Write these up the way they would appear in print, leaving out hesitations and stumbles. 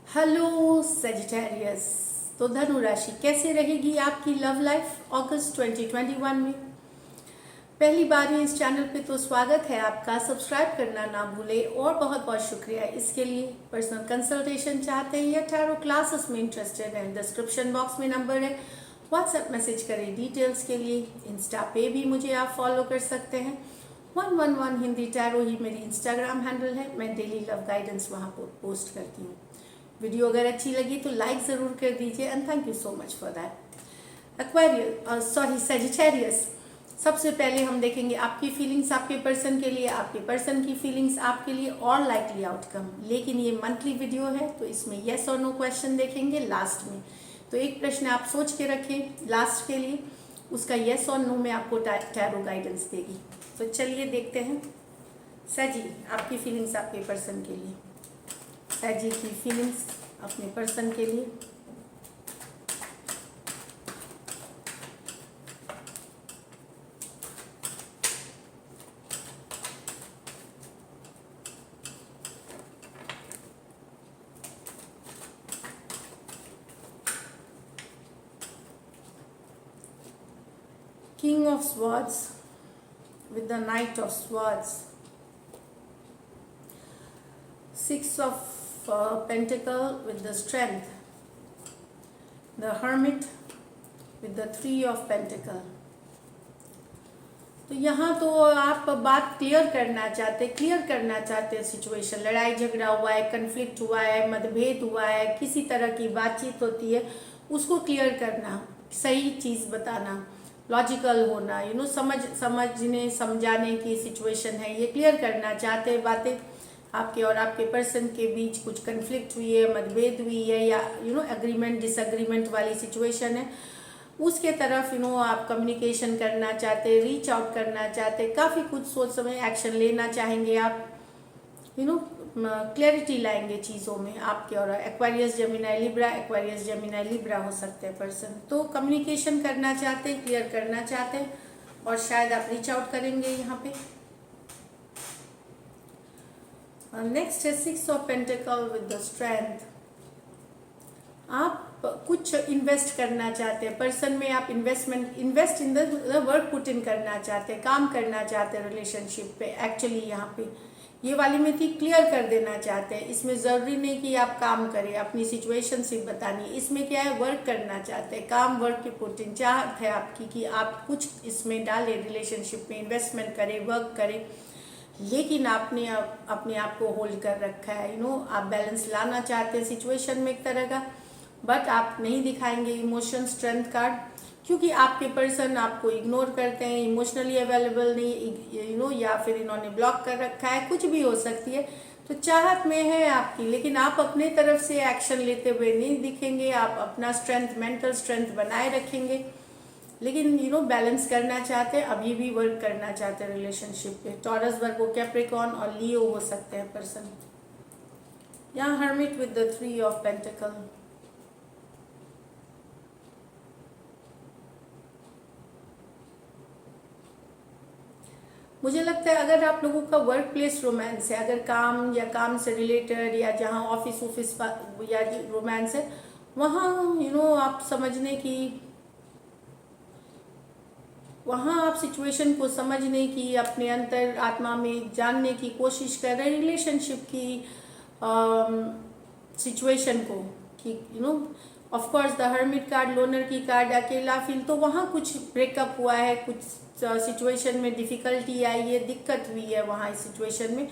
Hello Sagittarius. तो धनु राशि कैसे रहेगी आपकी लव लाइफ अगस्त 2021 में? पहली बार है इस चैनल पे तो स्वागत है आपका। सब्सक्राइब करना ना भूले और बहुत बहुत शुक्रिया इसके लिए। पर्सनल कंसल्टेशन चाहते हैं या टैरो क्लासेस में इंटरेस्टेड हैं, डिस्क्रिप्शन बॉक्स में नंबर है, व्हाट्सएप मैसेज करें डिटेल्स के लिए। इंस्टा पे भी मुझे आप फॉलो कर सकते हैं। 111 हिंदी टैरो ही मेरी इंस्टाग्राम हैंडल है। मैं डेली लव गाइडेंस वहाँ पर पोस्ट करती हूँ। वीडियो अगर अच्छी लगी तो लाइक ज़रूर कर दीजिए and thank you so much for that. Sagittarius, सबसे पहले हम देखेंगे आपकी फीलिंग्स आपके पर्सन के लिए, आपके पर्सन की फीलिंग्स आपके लिए और लाइकली आउटकम। लेकिन ये मंथली वीडियो है तो इसमें येस और नो क्वेश्चन देखेंगे लास्ट में। तो एक प्रश्न आप सोच के रखें लास्ट के लिए, उसका येस और नो में आपको टैरो गाइडेंस देगी। तो चलिए देखते हैं। सजी, आपकी फीलिंग्स आपके पर्सन के लिए। सजी की फीलिंग्स अपने पर्सन के लिए। King of Swords with the Knight of Swords, Six of Pentacle with the Strength, the Hermit with the Three of Pentacle। तो यहाँ तो आप बात क्लियर करना चाहते हैं सिचुएशन। लड़ाई झगड़ा हुआ है, कन्फ्लिक्ट हुआ है, मतभेद हुआ है, किसी तरह की बातचीत होती है, उसको क्लियर करना, सही चीज़ बताना, लॉजिकल होना, समझने समझाने की सिचुएशन है, ये क्लियर करना चाहते हैं। बातें आपके और आपके पर्सन के बीच कुछ कन्फ्लिक्ट हुई है, मतभेद हुई है, या एग्रीमेंट डिसएग्रीमेंट वाली सिचुएशन है, उसके तरफ आप कम्युनिकेशन करना चाहते हैं, रीच आउट करना चाहते हैं, काफ़ी कुछ सोच समझ एक्शन लेना चाहेंगे आप। क्लैरिटी लाएंगे चीज़ों में आपके और एक्वेरियस जेमिनी लिब्रा हो सकते हैं पर्सन। तो कम्युनिकेशन करना चाहते हैं, क्लियर करना चाहते हैं और शायद आप रीच आउट करेंगे यहाँ पे। नेक्स्ट है six of pentacle with the strength. आप कुछ इन्वेस्ट करना चाहते हैं पर्सन में, आप invest in the work put in करना चाहते हैं, काम करना चाहते हैं रिलेशनशिप पे। एक्चुअली यहाँ पे ये वाली में थी क्लियर कर देना चाहते हैं। इसमें ज़रूरी नहीं कि आप काम करें, अपनी सिचुएशन सिर्फ बतानी है। इसमें क्या है, वर्क करना चाहते हैं, काम, वर्क की पुट इन चाहत है आपकी कि आप कुछ इसमें डालें, रिलेशनशिप में इन्वेस्टमेंट करें, वर्क करें। लेकिन आपने अपने आप को होल्ड कर रखा है। आप बैलेंस लाना चाहते हैं सिचुएशन में एक तरह का, बट आप नहीं दिखाएंगे इमोशन स्ट्रेंथ कार्ड, क्योंकि आपके पर्सन आपको इग्नोर करते हैं, इमोशनली अवेलेबल नहीं, या फिर इन्होंने ब्लॉक कर रखा है, कुछ भी हो सकती है। तो चाहत में है आपकी, लेकिन आप अपने तरफ से एक्शन लेते हुए नहीं दिखेंगे। आप अपना स्ट्रेंथ, मेंटल स्ट्रेंथ बनाए रखेंगे, लेकिन बैलेंस करना चाहते हैं, अभी भी वर्क करना चाहते हैं रिलेशनशिप पे। टॉरस, वर्गो, कैप्रिकॉर्न और लियो हो सकते हैं पर्सन। यहाँ hermit with the three of pentacle. मुझे लगता है अगर आप लोगों का वर्क प्लेस रोमांस है, अगर काम या काम से रिलेटेड या जहाँ ऑफिस या रोमांस है, वहाँ आप समझने की, वहाँ आप सिचुएशन को समझने की, अपने अंतर आत्मा में जानने की कोशिश कर रहे हैं रिलेशनशिप की सिचुएशन को, कि of course the hermit card, loner की कार्ड, अकेला फील, तो वहाँ कुछ ब्रेकअप हुआ है, कुछ सिचुएशन में डिफ़िकल्टी आई है, दिक्कत हुई है वहाँ इस सिचुएशन में।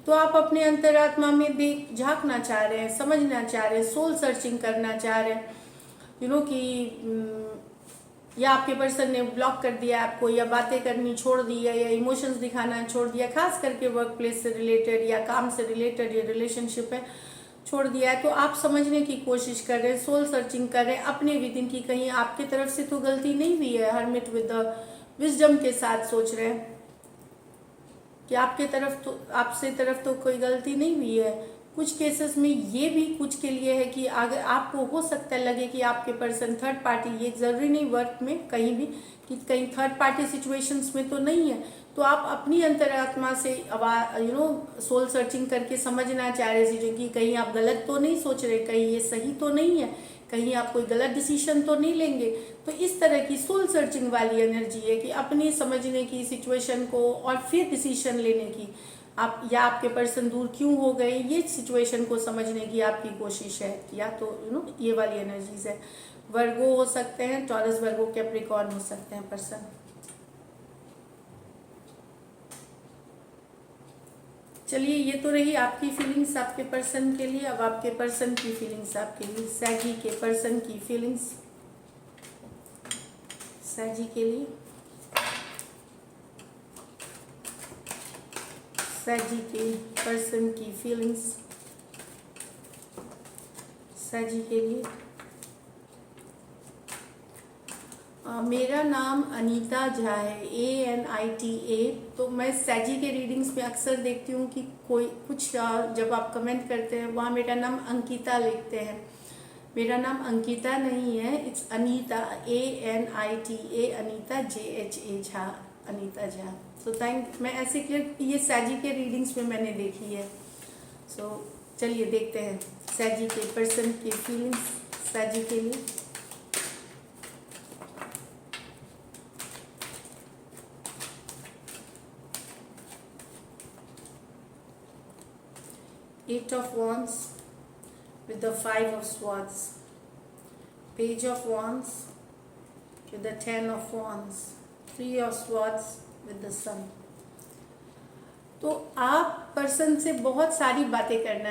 तो आप अपने अंतरात्मा में झांकना चाह रहे हैं, समझना चाह रहे हैं, सोल सर्चिंग करना चाह रहे हैं, कि या आपके पर्सन ने ब्लॉक कर दिया आपको, या बातें करनी छोड़ दी है, या इमोशंस दिखाना छोड़ दिया, खास करके वर्क प्लेस से रिलेटेड या काम से रिलेटेड ये रिलेशनशिप है, छोड़ दिया है। तो आप समझने की कोशिश कर रहे हैं, सोल सर्चिंग कर रहे हैं अपने विदिन की, कहीं आपकी तरफ से तो गलती नहीं हुई है। हर्मिट विद द विजडम के साथ सोच रहे हैं कि आपसे तरफ तो कोई गलती नहीं हुई है। कुछ केसेस में ये भी कुछ के लिए है कि अगर आपको हो सकता है लगे कि आपके पर्सन थर्ड पार्टी, ये ज़रूरी नहीं वर्क में कहीं भी कि कहीं थर्ड पार्टी सिचुएशंस में तो नहीं है, तो आप अपनी अंतरात्मा से सोल सर्चिंग करके समझना चाह रहे चीज़ें कि कहीं आप गलत तो नहीं सोच रहे, कहीं ये सही तो नहीं है, कहीं आप कोई गलत डिसीजन तो नहीं लेंगे। तो इस तरह की सोल सर्चिंग वाली एनर्जी है कि अपनी समझने की सिचुएशन को और फिर डिसीजन लेने की, आप या आपके पर्सन दूर क्यों हो गए ये सिचुएशन को समझने की आपकी कोशिश है। या तो ये वाली एनर्जीज है। वर्गो हो सकते हैं, टॉरस, वर्गो, कैप्रिकॉर्न हो सकते हैं पर्सन। चलिए, ये तो रही आपकी फीलिंग्स आपके पर्सन के लिए। अब आपके पर्सन की फीलिंग्स आपके लिए, सैजी के पर्सन की फीलिंग्स सैजी के लिए, सैजी के पर्सन की फीलिंग्स सैजी के लिए। मेरा नाम अनीता झा है, ANITA। तो मैं सैजी के रीडिंग्स में अक्सर देखती हूँ कि कोई कुछ जब आप कमेंट करते हैं वहाँ मेरा नाम अंकिता लिखते हैं। मेरा नाम अंकिता नहीं है, it's Anita, ANITA, Anita JHA Jha, Anita Jha. So मैं ऐसे क्लियर, ये सैजी के रीडिंग्स में मैंने देखी है। सो चलिए देखते हैं सैजी के पर्सन की फीलिंग्स सैजी के लिए। Eight of Wands with the Five of Swords, Page of Wands with the 10 of Wands, Three of Swords with the Sun। तो आप पर्सन से बहुत सारी बातें करना,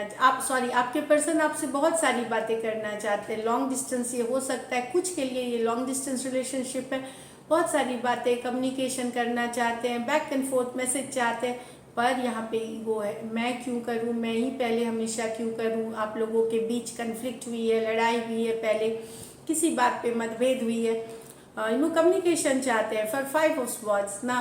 आपके पर्सन आपसे बहुत सारी बातें करना चाहते हैं। लॉन्ग डिस्टेंस ये हो सकता है, कुछ के लिए ये लॉन्ग डिस्टेंस रिलेशनशिप है। बहुत सारी बातें कम्युनिकेशन करना चाहते हैं, बैक एंड फोर्थ मैसेज चाहते हैं, पर यहाँ पे ईगो है। मैं क्यों करूँ, मैं ही पहले हमेशा क्यों करूँ। आप लोगों के बीच कन्फ्लिक्ट हुई है, लड़ाई हुई है, पहले किसी बात पे मतभेद हुई है। कम्युनिकेशन चाहते हैं। फॉर 5 ऑफ स्वॉर्ड्स ना,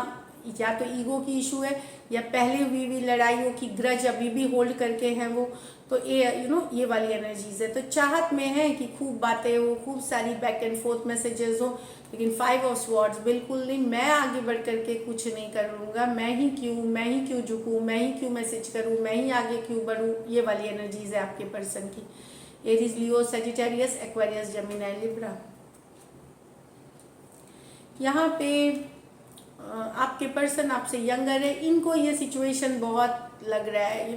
या तो ईगो की इशू है या पहले हुई लड़ाइयों की ग्रज अभी भी होल्ड करके हैं वो। तो ये वाली एनर्जीज है। तो चाहत में है कि खूब बातें हो, खूब सारी बैक एंड फोर्थ मैसेजेस हो, लेकिन 5 ऑफ स्वॉर्ड्स बिल्कुल नहीं। मैं आगे बढ़ करके कुछ नहीं करूँगा, मैं ही क्यों झुकूँ, मैं ही क्यों मैसेज करूँ, मैं ही आगे क्यों बढ़ूँ। ये वाली एनर्जीज है आपके पर्सन की। एरीज, लियो, सजिटेरियस, एक्वेरियस, जेमिनी, लिब्रा। यहाँ पे आपके पर्सन आपसे यंगर है। इनको ये सिचुएशन बहुत लग रहा है,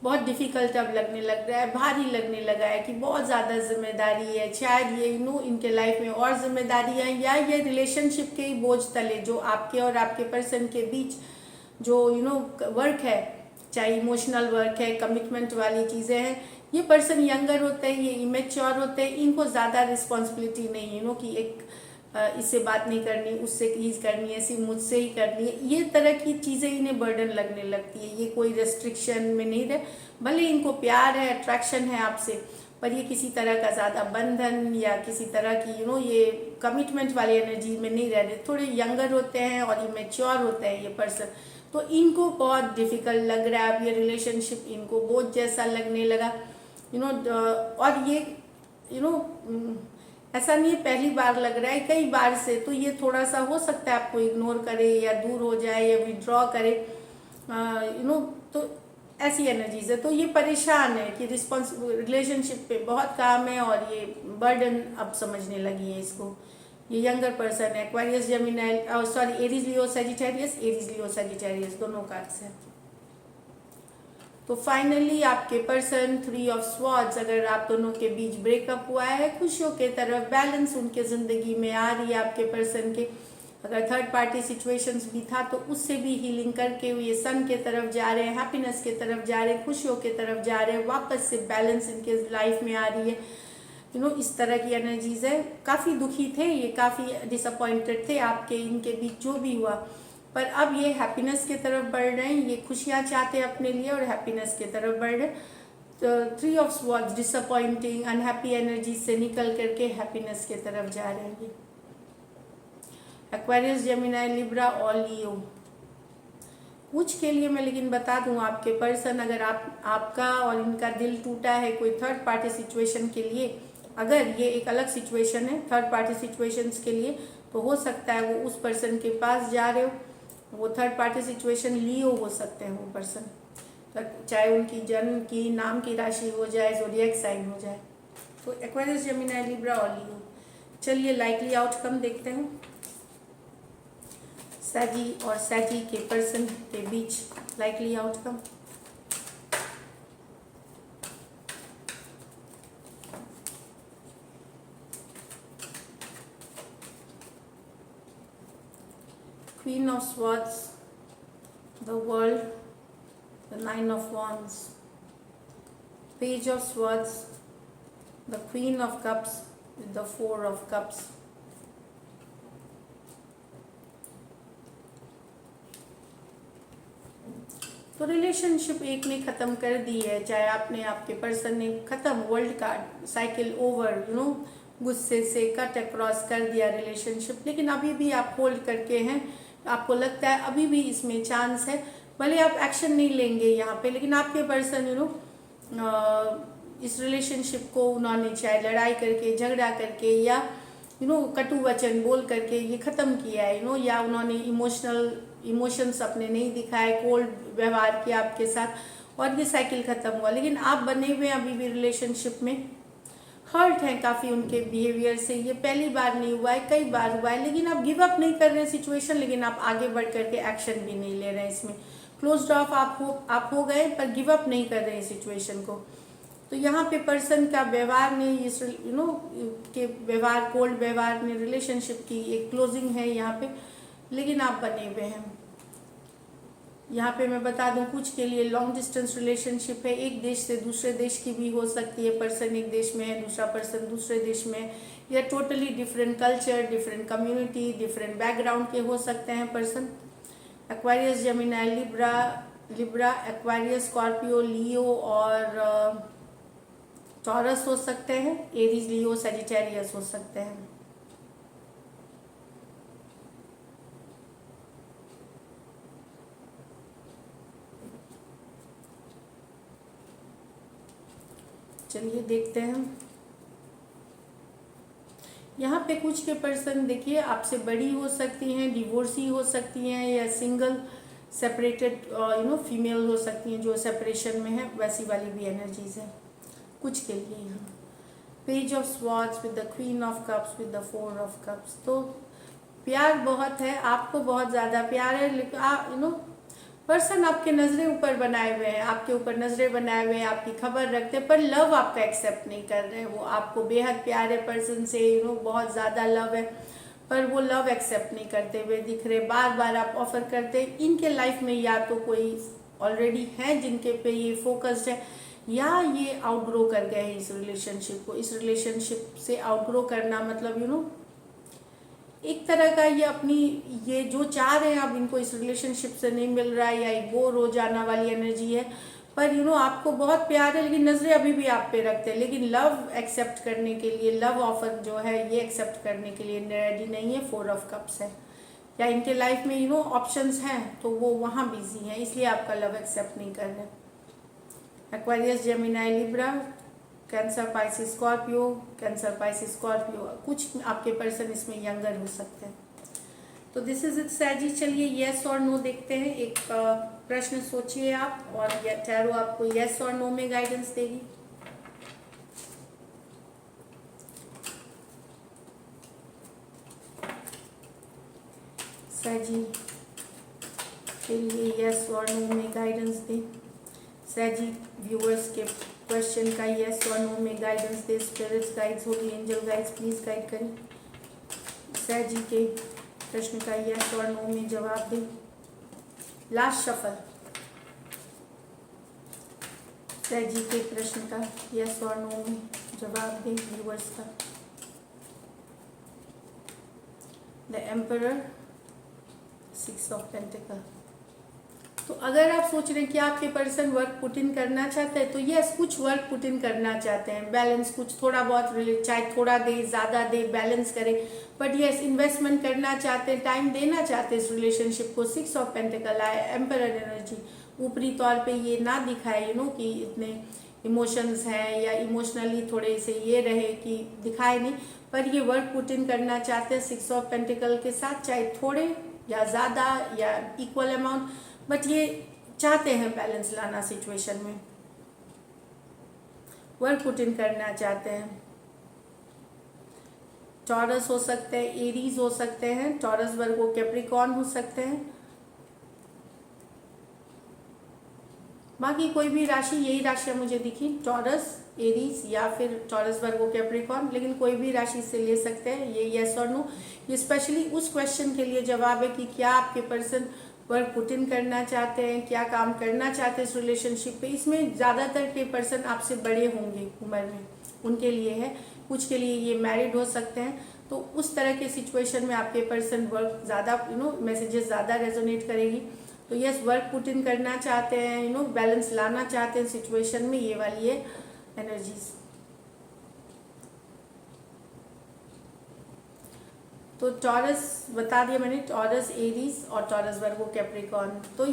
बहुत डिफ़िकल्ट अब लगने लग रहा है, भारी लगने लगा है कि बहुत ज़्यादा जिम्मेदारी है। शायद ये इनके लाइफ में और जिम्मेदारियाँ, या ये रिलेशनशिप के ही बोझ तले जो आपके और आपके पर्सन के बीच जो वर्क है, चाहे इमोशनल वर्क है, कमिटमेंट वाली चीज़ें हैं। ये पर्सन यंगर होते हैं, ये इमेच्योर होते हैं, इनको ज़्यादा रिस्पॉन्सिबिलिटी नहीं है कि एक इससे बात नहीं करनी, उससे हीज करनी है, सिर्फ मुझसे ही करनी है। ये तरह की चीज़ें इन्हें बर्डन लगने लगती है। ये कोई रेस्ट्रिक्शन में नहीं रहे, भले इनको प्यार है, अट्रैक्शन है आपसे, पर ये किसी तरह का ज़्यादा बंधन या किसी तरह की ये कमिटमेंट वाली एनर्जी में नहीं रह रहे। थोड़े यंगर होते हैं और इमेच्योर होते हैं ये पर्सन। तो इनको बहुत डिफ़िकल्ट लग रहा है अब ये रिलेशनशिप, इनको बोझ जैसा लगने लगा। और ये ऐसा नहीं है पहली बार लग रहा है, कई बार से। तो ये थोड़ा सा हो सकता है आपको इग्नोर करे या दूर हो जाए या विड्रॉ करे, तो ऐसी एनर्जीज है। तो ये परेशान है कि रिलेशनशिप पे बहुत काम है और ये बर्डन अब समझने लगी है इसको। ये यंगर पर्सन है, एक्वेरियस, जेमिनी, एरीज, लियो, सजिटेरियस, एरीज, लियो, सजिटेरियस दोनों कार्ड्स हैं। तो फाइनली आपके पर्सन 3 ऑफ स्वॉर्ड्स, अगर आप दोनों के बीच ब्रेकअप हुआ है, खुशियों के तरफ बैलेंस उनके ज़िंदगी में आ रही है आपके पर्सन के। अगर थर्ड पार्टी सिचुएशंस भी था तो उससे भी हीलिंग करके ये सन के तरफ जा रहे हैं, हैप्पीनेस के तरफ जा रहे हैं, खुशियों के तरफ जा रहे हैं, वापस से बैलेंस इनके लाइफ में आ रही है। इस तरह की एनर्जीज है। काफ़ी दुखी थे ये, काफ़ी डिसअपॉइंटेड थे आपके इनके बीच जो भी हुआ, पर अब ये हैप्पीनेस की तरफ बढ़ रहे हैं। ये खुशियाँ चाहते हैं अपने लिए और हैप्पीनेस की तरफ बढ़ रहे हैं। तो 3 of swords disappointing, unhappy energy से निकल करके हैप्पीनेस की तरफ जा रहे हैं। एक्वेरियस, जेमिनी, लिब्रा और लियो। कुछ के लिए मैं लेकिन बता दूं, आपके पर्सन अगर आपका और इनका दिल टूटा है कोई थर्ड पार्टी सिचुएशन के लिए, अगर ये एक अलग सिचुएशन है थर्ड पार्टी सिचुएशंस के लिए, तो हो सकता है वो उस पर्सन के पास जा रहे हो वो थर्ड पार्टी सिचुएशन लियो हो सकते हैं वो पर्सन, चाहे उनकी जन्म की नाम की राशि हो जाए, ज़ोडिएक साइन हो जाए। तो एक्वेरियस, जेमिनी, लिब्रा और लियो। चलिए लाइकली आउटकम देखते हैं। सैजी और सैजी के पर्सन के बीच likely outcome. Queen of Swords, the World, the Nine of Wands, Page of Swords, the Queen of Cups with the Four of Cups. तो रिलेशनशिप एक ने ख़त्म कर दी है, चाहे आपने, आपके पर्सन ने ख़त्म, वर्ल्ड कार्ड, साइकिल ओवर, गुस्से से कट अक्रॉस कर दिया रिलेशनशिप, लेकिन अभी भी आप होल्ड करके हैं। आपको लगता है अभी भी इसमें चांस है, भले आप एक्शन नहीं लेंगे यहाँ पे, लेकिन आपके पर्सन इस रिलेशनशिप को उन्होंने चाहे लड़ाई करके, झगड़ा करके या कटु वचन बोल करके ये ख़त्म किया है, या उन्होंने इमोशंस अपने नहीं दिखाए, कोल्ड व्यवहार किया आपके साथ और ये साइकिल ख़त्म हुआ। लेकिन आप बने हुए अभी भी रिलेशनशिप में, हर्ट हैं काफ़ी उनके बिहेवियर से। ये पहली बार नहीं हुआ है, कई बार हुआ है, लेकिन आप गिव अप नहीं कर रहे हैं सिचुएशन, लेकिन आप आगे बढ़ करके एक्शन भी नहीं ले रहे हैं। इसमें क्लोज्ड ऑफ आप हो गए, पर गिव अप नहीं कर रहे हैं सिचुएशन को। तो यहाँ पे पर्सन का व्यवहार ने इस के व्यवहार, कोल्ड व्यवहार ने रिलेशनशिप की एक क्लोजिंग है यहाँ पे, लेकिन आप बने हुए हैं। यहाँ पे मैं बता दूं, कुछ के लिए लॉन्ग डिस्टेंस रिलेशनशिप है, एक देश से दूसरे देश की भी हो सकती है। पर्सन एक देश में है, दूसरा पर्सन दूसरे देश में है, या totally different culture, different community, different background के हो सकते हैं person. Aquarius, Gemini, Libra, Aquarius, Scorpio, Leo और टॉरस हो सकते हैं। एरीज, लियो, सजिटेरियस हो सकते हैं। चलिए देखते हैं। यहाँ पे कुछ के पर्सन देखिए आपसे बड़ी हो सकती हैं, डिवोर्सी हो सकती हैं, या सिंगल सेपरेटेड फीमेल हो सकती हैं जो सेपरेशन में है, वैसी वाली भी एनर्जीज है कुछ के लिए यहाँ। Page of swords with the queen of cups with the four of cups. तो प्यार बहुत है, आपको बहुत ज़्यादा प्यार है, लेकिन पर्सन आपके नज़रें ऊपर बनाए हुए हैं, आपके ऊपर नज़रें बनाए हुए हैं, आपकी खबर रखते हैं, पर लव आपका एक्सेप्ट नहीं कर रहे हैं। वो आपको बेहद प्यार है पर्सन से, बहुत ज़्यादा लव है, पर वो लव एक्सेप्ट नहीं करते हुए दिख रहे। बार बार आप ऑफर करते हैं। इनके लाइफ में या तो कोई ऑलरेडी है जिनके पे ये फोकस्ड है, या ये आउटग्रो कर गए हैं इस रिलेशनशिप को। इस रिलेशनशिप से आउटग्रो करना मतलब एक तरह का ये अपनी, ये जो चाह रहे हैं अब इनको इस रिलेशनशिप से नहीं मिल रहा है, या एक बोर हो जाना वाली एनर्जी है। पर आपको बहुत प्यार है, लेकिन नज़रें अभी भी आप पे रखते हैं, लेकिन लव एक्सेप्ट करने के लिए, लव ऑफर जो है ये एक्सेप्ट करने के लिए रेडी नहीं है। फोर ऑफ कप्स है, या इनके लाइफ में ऑप्शंस हैं तो वो वहाँ बिजी हैं, इसलिए आपका लव एक्सेप्ट नहीं कर रहे। Aquarius, Gemini, Libra, cancer, Pisces, Scorpio, cancer, Pisces, Scorpio. कुछ आपके पर्सन इसमें यंगर हो सकते हैं। तो दिस इज इट सैजी। चलिए येस और नो देखते हैं। एक प्रश्न सोचिए आप, और टैरो आपको येस और नो में गाइडेंस देगी। सैजी के लिए येस और नो में गाइडेंस दे। सैजी व्यूअर्स के क्वेश्चन का येस और नो में गाइडेंस दे। Spirits guides, holy angel guides please guide करें। सैजी के प्रश्न का येस और नो में जवाब दे। Last shuffle. सैजी के प्रश्न का येस और नो में जवाब दे व्यूअर्स का। The emperor, six of pentacle. तो अगर आप सोच रहे हैं कि आपके पर्सन वर्क पुट इन करना चाहते हैं, तो यस, कुछ वर्क पुट इन करना चाहते हैं, बैलेंस कुछ थोड़ा बहुत, चाहे थोड़ा दे ज़्यादा दे, बैलेंस करें, बट यस इन्वेस्टमेंट करना चाहते हैं, टाइम देना चाहते हैं इस रिलेशनशिप को। सिक्स ऑफ पेंटिकल आए, एम्परर एनर्जी। ऊपरी तौर पे ये ना दिखाए कि इतने इमोशंस हैं, या इमोशनली थोड़े से ये रहे कि दिखाए नहीं, पर ये वर्क पुट इन करना चाहते हैं सिक्स ऑफ पेंटिकल के साथ, चाहे थोड़े या ज़्यादा या इक्वल अमाउंट, बट ये चाहते हैं बैलेंस लाना सिचुएशन में, वर्क पुट इन करना चाहते हैं। टॉरस हो सकते हैं, एरीज हो सकते हैं, टॉरस वर्गो कैप्रिकॉर्न हो सकते हैं, बाकी कोई भी राशि, यही राशियाँ मुझे दिखी, टॉरस, एरीज या फिर टॉरस वर्गो कैप्रिकॉर्न, लेकिन कोई भी राशि से ले सकते हैं। ये यस और नो, ये स्पेशली उस क्वेश्चन के लिए जवाब है कि क्या आपके पर्सन वर्क पुट इन करना चाहते हैं, क्या काम करना चाहते हैं इस रिलेशनशिप पे। इसमें ज़्यादातर के पर्सन आपसे बड़े होंगे उम्र में, उनके लिए है, कुछ के लिए ये मैरिड हो सकते हैं। तो उस तरह के सिचुएशन में आपके पर्सन वर्क ज़्यादा मैसेजेस ज़्यादा रेजोनेट करेगी। तो यस, वर्क पुट इन करना चाहते हैं, बैलेंस लाना चाहते हैं सिचुएशन में, ये वाली है एनर्जीज। तो टॉरस बता दिया मैंने, टॉरस, एरीज और टॉरस वर्गो कैप्रिकॉर्न। तो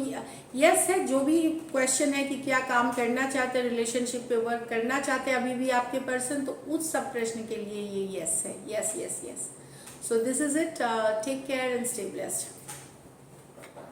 यस है, जो भी क्वेश्चन है कि क्या काम करना चाहते हैं, रिलेशनशिप पे वर्क करना चाहते हैं अभी भी आपके पर्सन, तो उस सब प्रश्न के लिए ये यस है। Yes yes yes. So this is it, take care and stay blessed.